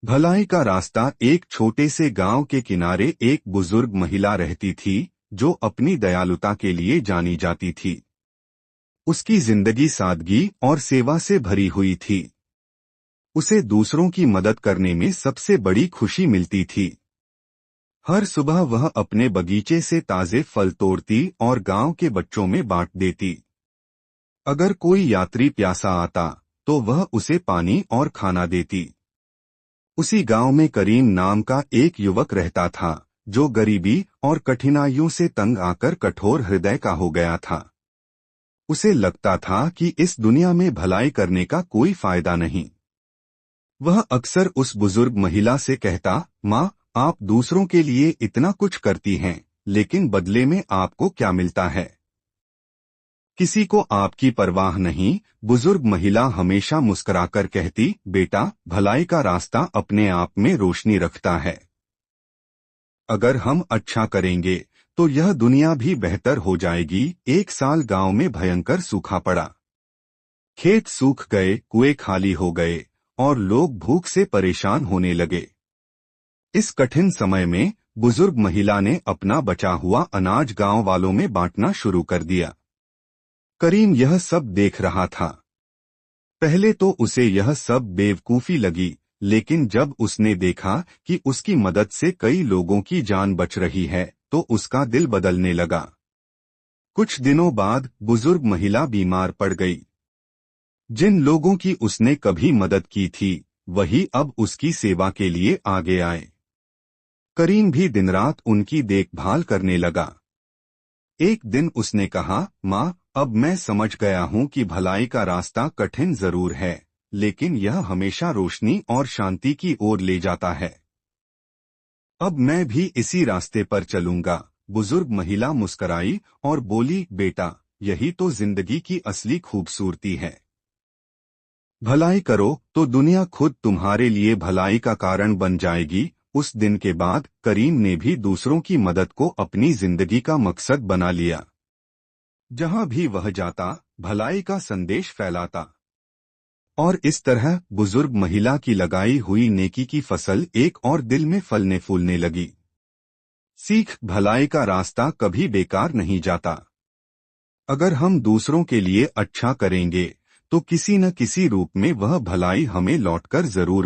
भलाई का रास्ता। एक छोटे से गांव के किनारे एक बुजुर्ग महिला रहती थी जो अपनी दयालुता के लिए जानी जाती थी। उसकी जिंदगी सादगी और सेवा से भरी हुई थी। उसे दूसरों की मदद करने में सबसे बड़ी खुशी मिलती थी। हर सुबह वह अपने बगीचे से ताजे फल तोड़ती और गांव के बच्चों में बांट देती। अगर कोई यात्री प्यासा आता तो वह उसे पानी और खाना देती। उसी गांव में करीम नाम का एक युवक रहता था जो गरीबी और कठिनाइयों से तंग आकर कठोर हृदय का हो गया था। उसे लगता था कि इस दुनिया में भलाई करने का कोई फायदा नहीं। वह अक्सर उस बुजुर्ग महिला से कहता, माँ, आप दूसरों के लिए इतना कुछ करती हैं, लेकिन बदले में आपको क्या मिलता है? किसी को आपकी परवाह नहीं। बुजुर्ग महिला हमेशा मुस्कुराकर कहती, बेटा, भलाई का रास्ता अपने आप में रोशनी रखता है। अगर हम अच्छा करेंगे तो यह दुनिया भी बेहतर हो जाएगी। एक साल गांव में भयंकर सूखा पड़ा। खेत सूख गए, कुएं खाली हो गए और लोग भूख से परेशान होने लगे। इस कठिन समय में बुजुर्ग महिला ने अपना बचा हुआ अनाज गांव वालों में बांटना शुरू कर दिया। करीम यह सब देख रहा था। पहले तो उसे यह सब बेवकूफी लगी, लेकिन जब उसने देखा कि उसकी मदद से कई लोगों की जान बच रही है तो उसका दिल बदलने लगा। कुछ दिनों बाद बुजुर्ग महिला बीमार पड़ गई। जिन लोगों की उसने कभी मदद की थी वही अब उसकी सेवा के लिए आगे आए। करीम भी दिन रात उनकी देखभाल करने लगा। एक दिन उसने कहा, माँ, अब मैं समझ गया हूँ कि भलाई का रास्ता कठिन जरूर है, लेकिन यह हमेशा रोशनी और शांति की ओर ले जाता है। अब मैं भी इसी रास्ते पर चलूंगा। बुजुर्ग महिला मुस्कराई और बोली, बेटा, यही तो जिंदगी की असली खूबसूरती है। भलाई करो तो दुनिया खुद तुम्हारे लिए भलाई का कारण बन जाएगी। उस दिन के बाद करीम ने भी दूसरों की मदद को अपनी जिंदगी का मकसद बना लिया। जहां भी वह जाता, भलाई का संदेश फैलाता। और इस तरह बुजुर्ग महिला की लगाई हुई नेकी की फसल एक और दिल में फलने फूलने लगी। सीख, भलाई का रास्ता कभी बेकार नहीं जाता। अगर हम दूसरों के लिए अच्छा करेंगे तो किसी न किसी रूप में वह भलाई हमें लौटकर जरूर